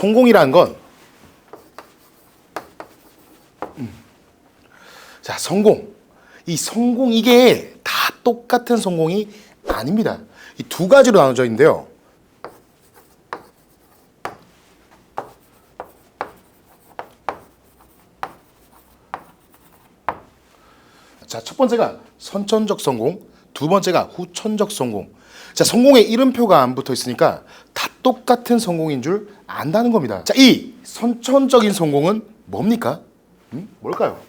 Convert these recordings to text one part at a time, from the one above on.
성공이라는 건 자, 성공. 이 성공 이게 다 똑같은 성공이 아닙니다. 이 두 가지로 나눠져 있는데요. 자, 첫 번째가 선천적 성공, 두 번째가 후천적 성공. 자, 성공에 이름표가 안 붙어 있으니까 다 똑같은 성공인 줄 안다는 겁니다. 자, 이 선천적인 성공은 뭡니까? 뭘까요?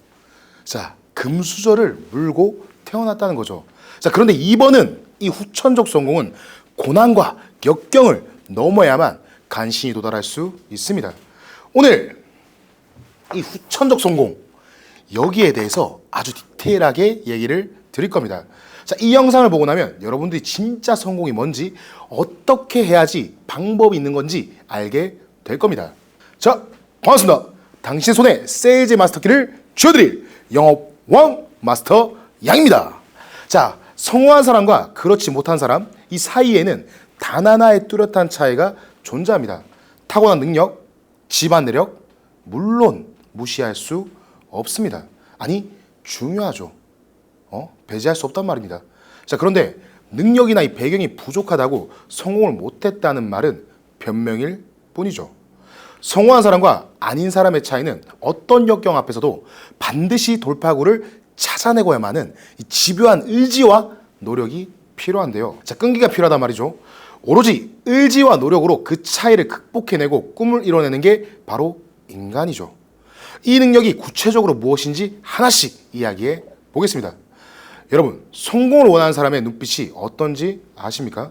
자, 금수저를 물고 태어났다는 거죠. 자, 그런데 2번은 이 후천적 성공은 고난과 역경을 넘어야만 간신히 도달할 수 있습니다. 오늘 이 후천적 성공, 여기에 대해서 아주 디테일하게 얘기를 드릴 겁니다. 자, 이 영상을 보고 나면 여러분들이 진짜 성공이 뭔지, 어떻게 해야지 방법이 있는 건지 알게 될 겁니다. 자, 반갑습니다. 당신 손에 세일즈 마스터키를 쥐어드릴 영업왕 마스터 양입니다. 자, 성공한 사람과 그렇지 못한 사람, 이 사이에는 단 하나의 뚜렷한 차이가 존재합니다. 타고난 능력, 집안 내력, 물론 무시할 수 없습니다. 아니, 중요하죠. 배제할 수 없단 말입니다. 자, 그런데 능력이나 이 배경이 부족하다고 성공을 못했다는 말은 변명일 뿐이죠. 성공한 사람과 아닌 사람의 차이는 어떤 역경 앞에서도 반드시 돌파구를 찾아내고야만은 이 집요한 의지와 노력이 필요한데요. 자, 끈기가 필요하단 말이죠. 오로지 의지와 노력으로 그 차이를 극복해내고 꿈을 이뤄내는 게 바로 인간이죠. 이 능력이 구체적으로 무엇인지 하나씩 이야기해 보겠습니다. 여러분, 성공을 원하는 사람의 눈빛이 어떤지 아십니까?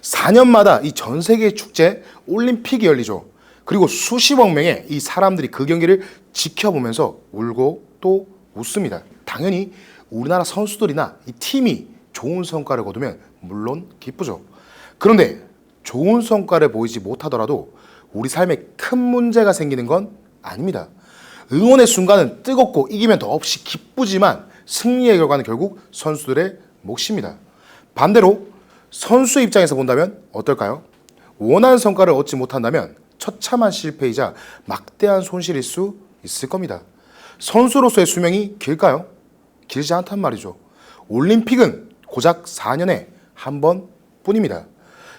4년마다 이 전 세계 축제 올림픽이 열리죠. 그리고 수십억 명의 이 사람들이 그 경기를 지켜보면서 울고 또 웃습니다. 당연히 우리나라 선수들이나 이 팀이 좋은 성과를 거두면 물론 기쁘죠. 그런데 좋은 성과를 보이지 못하더라도 우리 삶에 큰 문제가 생기는 건 아닙니다. 응원의 순간은 뜨겁고 이기면 더없이 기쁘지만 승리의 결과는 결국 선수들의 몫입니다. 반대로 선수의 입장에서 본다면 어떨까요? 원하는 성과를 얻지 못한다면 처참한 실패이자 막대한 손실일 수 있을 겁니다. 선수로서의 수명이 길까요? 길지 않단 말이죠. 올림픽은 고작 4년에 한 번뿐입니다.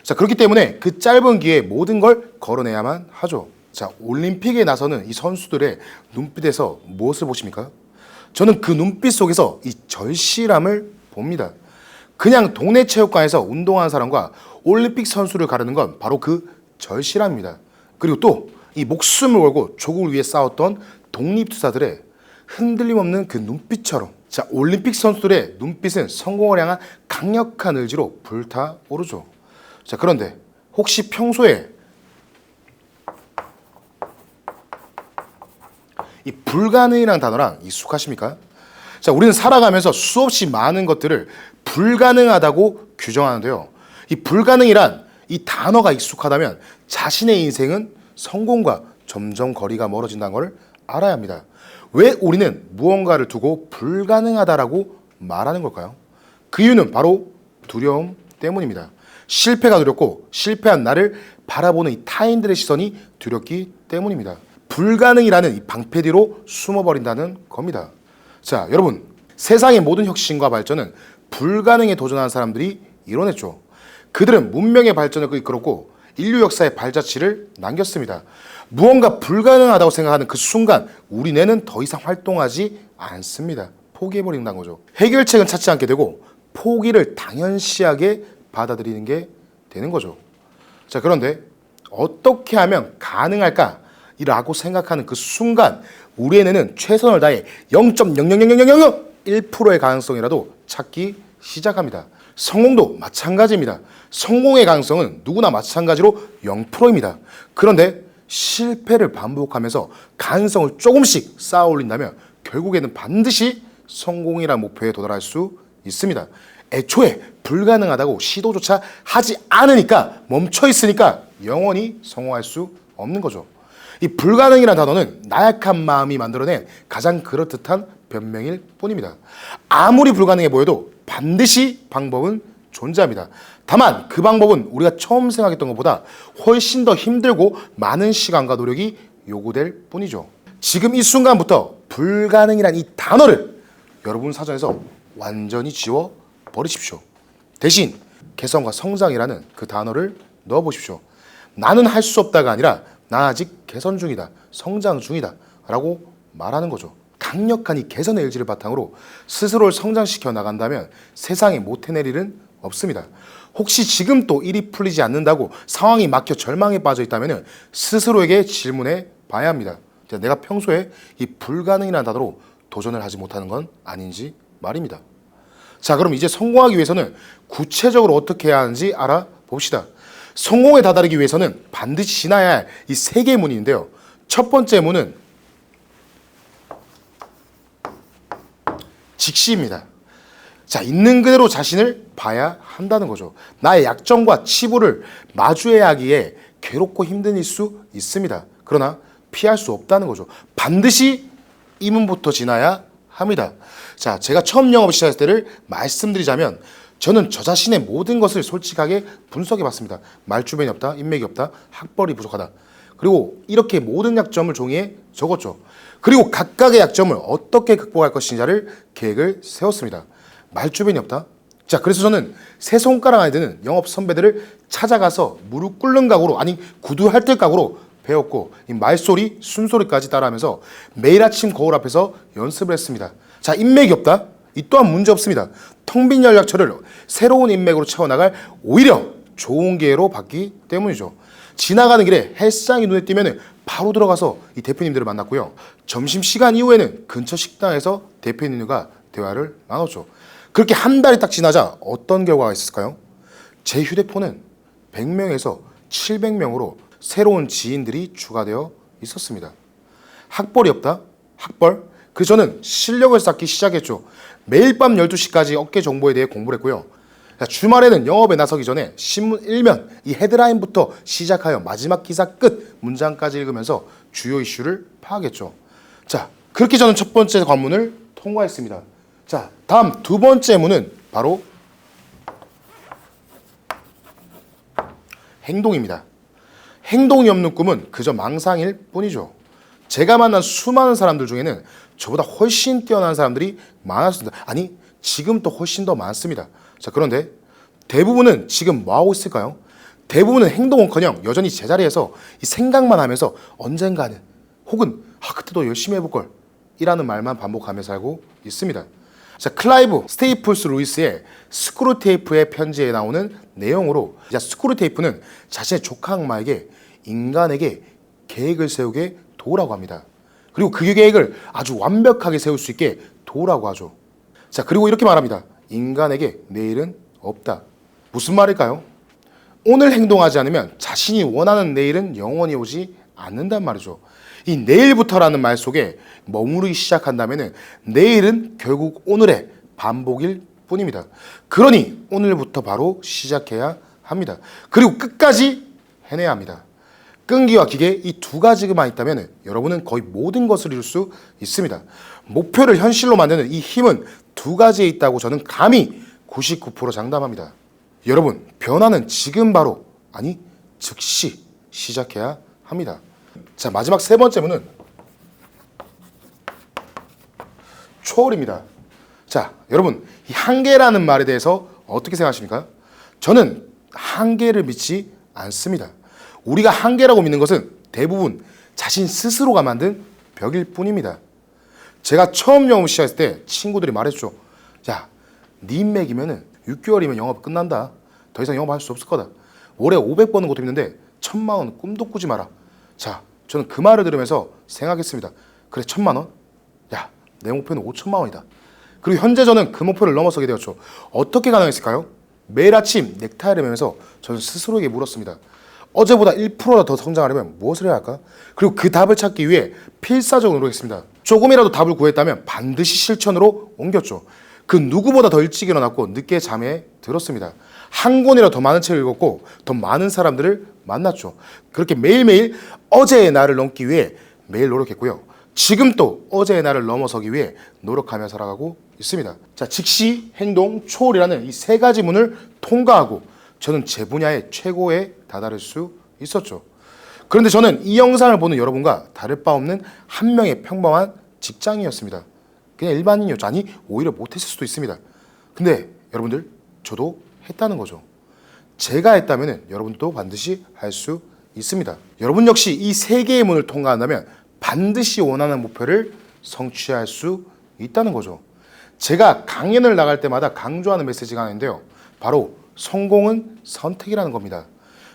자, 그렇기 때문에 그 짧은 기회에 모든 걸 걸어내야만 하죠. 자, 올림픽에 나서는 이 선수들의 눈빛에서 무엇을 보십니까? 저는 그 눈빛 속에서 이 절실함을 봅니다. 그냥 동네 체육관에서 운동하는 사람과 올림픽 선수를 가르는 건 바로 그 절실함입니다. 그리고 또 이 목숨을 걸고 조국을 위해 싸웠던 독립투사들의 흔들림 없는 그 눈빛처럼, 자, 올림픽 선수들의 눈빛은 성공을 향한 강력한 의지로 불타오르죠. 자, 그런데 혹시 평소에 이 불가능이라는 단어랑 익숙하십니까? 자, 우리는 살아가면서 수없이 많은 것들을 불가능하다고 규정하는데요. 이 불가능이란 이 단어가 익숙하다면 자신의 인생은 성공과 점점 거리가 멀어진다는 것을 알아야 합니다. 왜 우리는 무언가를 두고 불가능하다라고 말하는 걸까요? 그 이유는 바로 두려움 때문입니다. 실패가 두렵고 실패한 나를 바라보는 이 타인들의 시선이 두렵기 때문입니다. 불가능이라는 이 방패 뒤로 숨어버린다는 겁니다. 자, 여러분, 세상의 모든 혁신과 발전은 불가능에 도전하는 사람들이 이뤄냈죠. 그들은 문명의 발전을 이끌었고 인류 역사의 발자취를 남겼습니다. 무언가 불가능하다고 생각하는 그 순간 우리 뇌는 더 이상 활동하지 않습니다. 포기해버린다는 거죠. 해결책은 찾지 않게 되고 포기를 당연시하게 받아들이는 게 되는 거죠. 자, 그런데 어떻게 하면 가능할까? 이라고 생각하는 그 순간 우리의 뇌는 최선을 다해 0.0000001%의 가능성이라도 찾기 시작합니다. 성공도 마찬가지입니다. 성공의 가능성은 누구나 마찬가지로 0%입니다. 그런데 실패를 반복하면서 가능성을 조금씩 쌓아 올린다면 결국에는 반드시 성공이라는 목표에 도달할 수 있습니다. 애초에 불가능하다고 시도조차 하지 않으니까, 멈춰 있으니까 영원히 성공할 수 없는 거죠. 이 불가능이라는 단어는 나약한 마음이 만들어낸 가장 그럴듯한 변명일 뿐입니다. 아무리 불가능해 보여도 반드시 방법은 존재합니다. 다만 그 방법은 우리가 처음 생각했던 것보다 훨씬 더 힘들고 많은 시간과 노력이 요구될 뿐이죠. 지금 이 순간부터 불가능이란 이 단어를 여러분 사전에서 완전히 지워 버리십시오. 대신 개성과 성장이라는 그 단어를 넣어 보십시오. 나는 할 수 없다가 아니라 나 아직 개선 중이다, 성장 중이다 라고 말하는 거죠. 강력한 이 개선의 의지를 바탕으로 스스로를 성장시켜 나간다면 세상에 못 해낼 일은 없습니다. 혹시 지금 또 일이 풀리지 않는다고 상황이 막혀 절망에 빠져 있다면 스스로에게 질문해 봐야 합니다. 내가 평소에 이 불가능이라는 단어로 도전을 하지 못하는 건 아닌지 말입니다. 자, 그럼 이제 성공하기 위해서는 구체적으로 어떻게 해야 하는지 알아봅시다. 성공에 다다르기 위해서는 반드시 지나야 할 이 세 개의 문이 있는데요. 첫 번째 문은 직시입니다. 자, 있는 그대로 자신을 봐야 한다는 거죠. 나의 약점과 치부를 마주해야 하기에 괴롭고 힘든 일 수 있습니다. 그러나 피할 수 없다는 거죠. 반드시 이 문부터 지나야 합니다. 자, 제가 처음 영업을 시작했을 때를 말씀드리자면 저는 저 자신의 모든 것을 솔직하게 분석해 봤습니다. 말주변이 없다, 인맥이 없다, 학벌이 부족하다. 그리고 이렇게 모든 약점을 종이에 적었죠. 그리고 각각의 약점을 어떻게 극복할 것인지를 계획을 세웠습니다. 말주변이 없다. 자, 그래서 저는 세 손가락 안에 드는 영업 선배들을 찾아가서 무릎 꿇는 각오로, 아니 구두 할뜰 각오로 배웠고 이 말소리, 순소리까지 따라하면서 매일 아침 거울 앞에서 연습을 했습니다. 자, 인맥이 없다. 이 또한 문제 없습니다. 텅 빈 연락처를 새로운 인맥으로 채워나갈 오히려 좋은 기회로 받기 때문이죠. 지나가는 길에 헬스장이 눈에 띄면 바로 들어가서 이 대표님들을 만났고요. 점심시간 이후에는 근처 식당에서 대표님들과 대화를 나눴죠. 그렇게 한 달이 딱 지나자 어떤 결과가 있었을까요? 제 휴대폰은 100명에서 700명으로 새로운 지인들이 추가되어 있었습니다. 학벌이 없다? 학벌? 그래서 저는 실력을 쌓기 시작했죠. 매일 밤 12시까지 업계 정보에 대해 공부를 했고요. 주말에는 영업에 나서기 전에 신문 1면 이 헤드라인부터 시작하여 마지막 기사 끝 문장까지 읽으면서 주요 이슈를 파악했죠. 자, 그렇게 저는 첫 번째 관문을 통과했습니다. 자, 다음 두 번째 문은 바로 행동입니다. 행동이 없는 꿈은 그저 망상일 뿐이죠. 제가 만난 수많은 사람들 중에는 저보다 훨씬 뛰어난 사람들이 많았습니다. 아니, 지금 또 훨씬 더 많습니다. 자, 그런데 대부분은 지금 뭐 하고 있을까요? 대부분은 행동은커녕 여전히 제자리에서 이 생각만 하면서 언젠가는 혹은 그때도 열심히 해볼 걸 이라는 말만 반복하며 살고 있습니다. 자, 클라이브 스테이플스 루이스의 스크루테이프의 편지에 나오는 내용으로 스크루테이프는 자신의 조카 악마에게 인간에게 계획을 세우게 도우라고 합니다. 그리고 그 계획을 아주 완벽하게 세울 수 있게 도우라고 하죠. 자, 그리고 이렇게 말합니다. 인간에게 내일은 없다. 무슨 말일까요? 오늘 행동하지 않으면 자신이 원하는 내일은 영원히 오지 않는단 말이죠. 이 내일부터라는 말 속에 머무르기 시작한다면 내일은 결국 오늘의 반복일 뿐입니다. 그러니 오늘부터 바로 시작해야 합니다. 그리고 끝까지 해내야 합니다. 끈기와 기계 이 두 가지만 있다면 여러분은 거의 모든 것을 이룰 수 있습니다. 목표를 현실로 만드는 이 힘은 두 가지에 있다고 저는 감히 99% 장담합니다. 여러분, 변화는 지금 바로, 아니 즉시 시작해야 합니다. 자, 마지막 세 번째 문은 초월입니다. 자, 여러분, 이 한계라는 말에 대해서 어떻게 생각하십니까? 저는 한계를 믿지 않습니다. 우리가 한계라고 믿는 것은 대부분 자신 스스로가 만든 벽일 뿐입니다. 제가 처음 영업 시작했을 때 친구들이 말했죠. 야, 네 인맥이면 6개월이면 영업 끝난다. 더 이상 영업할 수 없을 거다. 월에 500 버는 것도 있는데 1000만 원 꿈도 꾸지 마라. 자, 저는 그 말을 들으면서 생각했습니다. 그래, 1000만 원? 야, 내 목표는 5천만 원이다. 그리고 현재 저는 그 목표를 넘어서게 되었죠. 어떻게 가능했을까요? 매일 아침 넥타이를 매면서 저는 스스로에게 물었습니다. 어제보다 1%더 더 성장하려면 무엇을 해야 할까? 그리고 그 답을 찾기 위해 필사적으로 노력했습니다. 조금이라도 답을 구했다면 반드시 실천으로 옮겼죠. 그 누구보다 더 일찍 일어났고 늦게 잠에 들었습니다. 한 권이라도 더 많은 책을 읽었고 더 많은 사람들을 만났죠. 그렇게 매일매일 어제의 나를 넘기 위해 매일 노력했고요. 지금 또 어제의 나를 넘어서기 위해 노력하며 살아가고 있습니다. 있습니다. 자, 즉시, 행동, 초월이라는 이 세 가지 문을 통과하고 저는 제 분야의 최고에 다다를 수 있었죠. 그런데 저는 이 영상을 보는 여러분과 다를 바 없는 한 명의 평범한 직장인이었습니다. 그냥 일반인이었죠. 아니, 오히려 못했을 수도 있습니다. 근데 여러분들, 저도 했다는 거죠. 제가 했다면 여러분도 반드시 할 수 있습니다. 여러분 역시 이 세 개의 문을 통과한다면 반드시 원하는 목표를 성취할 수 있다는 거죠. 제가 강연을 나갈 때마다 강조하는 메시지가 하나 있는데요. 바로 성공은 선택이라는 겁니다.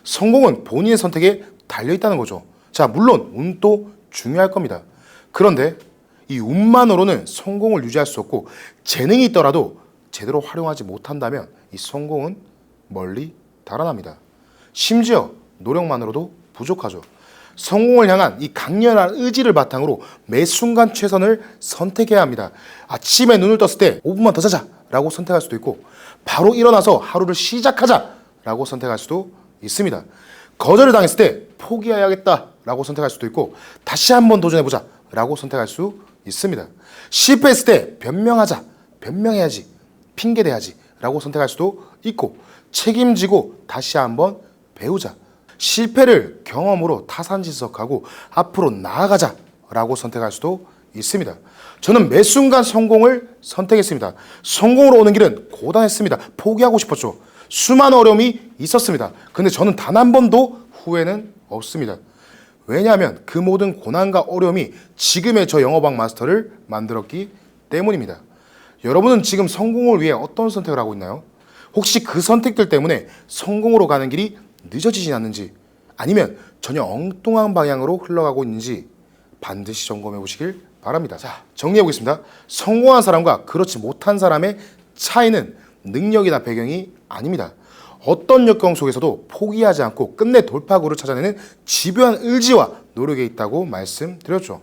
성공은 본인의 선택에 달려있다는 거죠. 자, 물론 운도 중요할 겁니다. 그런데 이 운만으로는 성공을 유지할 수 없고 재능이 있더라도 제대로 활용하지 못한다면 이 성공은 멀리 달아납니다. 심지어 노력만으로도 부족하죠. 성공을 향한 이 강렬한 의지를 바탕으로 매 순간 최선을 선택해야 합니다. 아침에 눈을 떴을 때 5분만 더 자자 라고 선택할 수도 있고 바로 일어나서 하루를 시작하자 라고 선택할 수도 있습니다. 거절을 당했을 때 포기해야겠다 라고 선택할 수도 있고 다시 한번 도전해보자 라고 선택할 수 있습니다. 실패했을 때 변명하자, 변명해야지, 핑계대야지 라고 선택할 수도 있고 책임지고 다시 한번 배우자, 실패를 경험으로 타산지석하고 앞으로 나아가자 라고 선택할 수도 있습니다. 저는 매 순간 성공을 선택했습니다. 성공으로 오는 길은 고단했습니다. 포기하고 싶었죠. 수많은 어려움이 있었습니다. 근데 저는 단 한 번도 후회는 없습니다. 왜냐하면 그 모든 고난과 어려움이 지금의 저 영어방 마스터를 만들었기 때문입니다. 여러분은 지금 성공을 위해 어떤 선택을 하고 있나요? 혹시 그 선택들 때문에 성공으로 가는 길이 늦어지진 않는지 아니면 전혀 엉뚱한 방향으로 흘러가고 있는지 반드시 점검해 보시길 바랍니다. 자, 정리해 보겠습니다. 성공한 사람과 그렇지 못한 사람의 차이는 능력이나 배경이 아닙니다. 어떤 역경 속에서도 포기하지 않고 끝내 돌파구를 찾아내는 집요한 의지와 노력에 있다고 말씀드렸죠.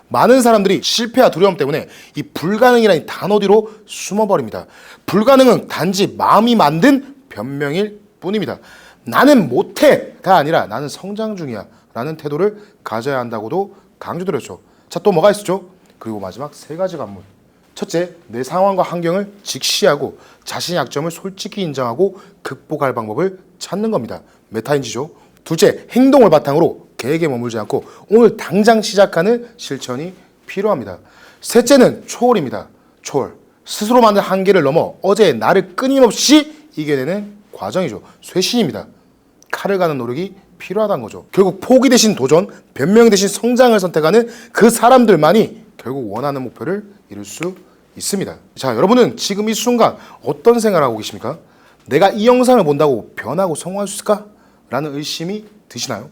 많은 사람들이 실패와 두려움 때문에 이 불가능이라는 단어 뒤로 숨어버립니다. 불가능은 단지 마음이 만든 변명일 뿐입니다. 나는 못해가 아니라 나는 성장 중이야 라는 태도를 가져야 한다고도 강조드렸죠. 자, 또 뭐가 있었죠? 그리고 마지막 세 가지 관문. 첫째, 내 상황과 환경을 직시하고 자신의 약점을 솔직히 인정하고 극복할 방법을 찾는 겁니다. 메타인지죠. 둘째, 행동을 바탕으로 계획에 머물지 않고 오늘 당장 시작하는 실천이 필요합니다. 셋째는 초월입니다. 초월. 스스로 만든 한계를 넘어 어제의 나를 끊임없이 이겨내는 과정이죠. 쇄신입니다. 칼을 가는 노력이 필요하다는 거죠. 결국 포기 대신 도전, 변명 대신 성장을 선택하는 그 사람들만이 결국 원하는 목표를 이룰 수 있습니다. 자, 여러분은 지금 이 순간 어떤 생각을 하고 계십니까? 내가 이 영상을 본다고 변하고 성공할 수 있을까? 라는 의심이 드시나요?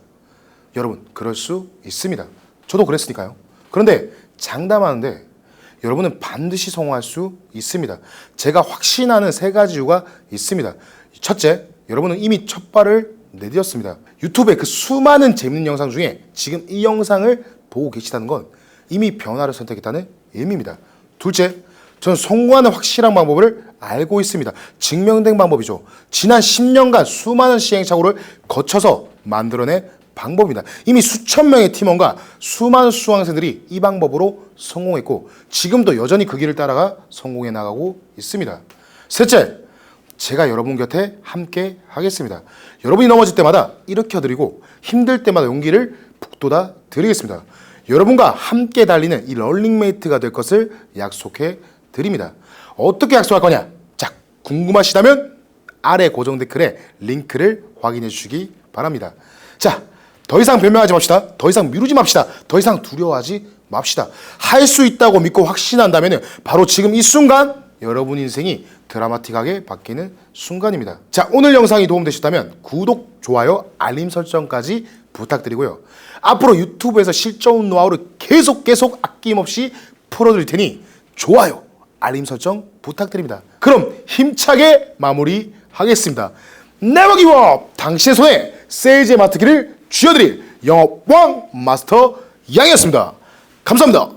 여러분, 그럴 수 있습니다. 저도 그랬으니까요. 그런데 장담하는데 여러분은 반드시 성공할 수 있습니다. 제가 확신하는 세 가지 이유가 있습니다. 첫째, 여러분은 이미 첫 발을 내디뎠습니다. 유튜브에 그 수많은 재밌는 영상 중에 지금 이 영상을 보고 계시다는 건 이미 변화를 선택했다는 의미입니다. 둘째, 저는 성공하는 확실한 방법을 알고 있습니다. 증명된 방법이죠. 지난 10년간 수많은 시행착오를 거쳐서 만들어낸 방법입니다. 이미 수천 명의 팀원과 수많은 수강생들이 이 방법으로 성공했고 지금도 여전히 그 길을 따라가 성공해 나가고 있습니다. 셋째, 제가 여러분 곁에 함께 하겠습니다. 여러분이 넘어질 때마다 일으켜드리고 힘들 때마다 용기를 북돋아 드리겠습니다. 여러분과 함께 달리는 이 런닝메이트가 될 것을 약속해 드립니다. 어떻게 약속할 거냐? 자, 궁금하시다면 아래 고정 댓글에 링크를 확인해 주시기 바랍니다. 자, 더 이상 변명하지 맙시다. 더 이상 미루지 맙시다. 더 이상 두려워하지 맙시다. 할 수 있다고 믿고 확신한다면 바로 지금 이 순간 여러분 인생이 드라마틱하게 바뀌는 순간입니다. 자, 오늘 영상이 도움되셨다면 구독, 좋아요, 알림 설정까지 부탁드리고요. 앞으로 유튜브에서 실전 노하우를 계속 아낌없이 풀어드릴 테니 좋아요, 알림 설정 부탁드립니다. 그럼 힘차게 마무리하겠습니다. Never give up! 당신의 손에 세일즈의 맡기를 쥐어드릴 영업왕 마스터 양이었습니다. 감사합니다.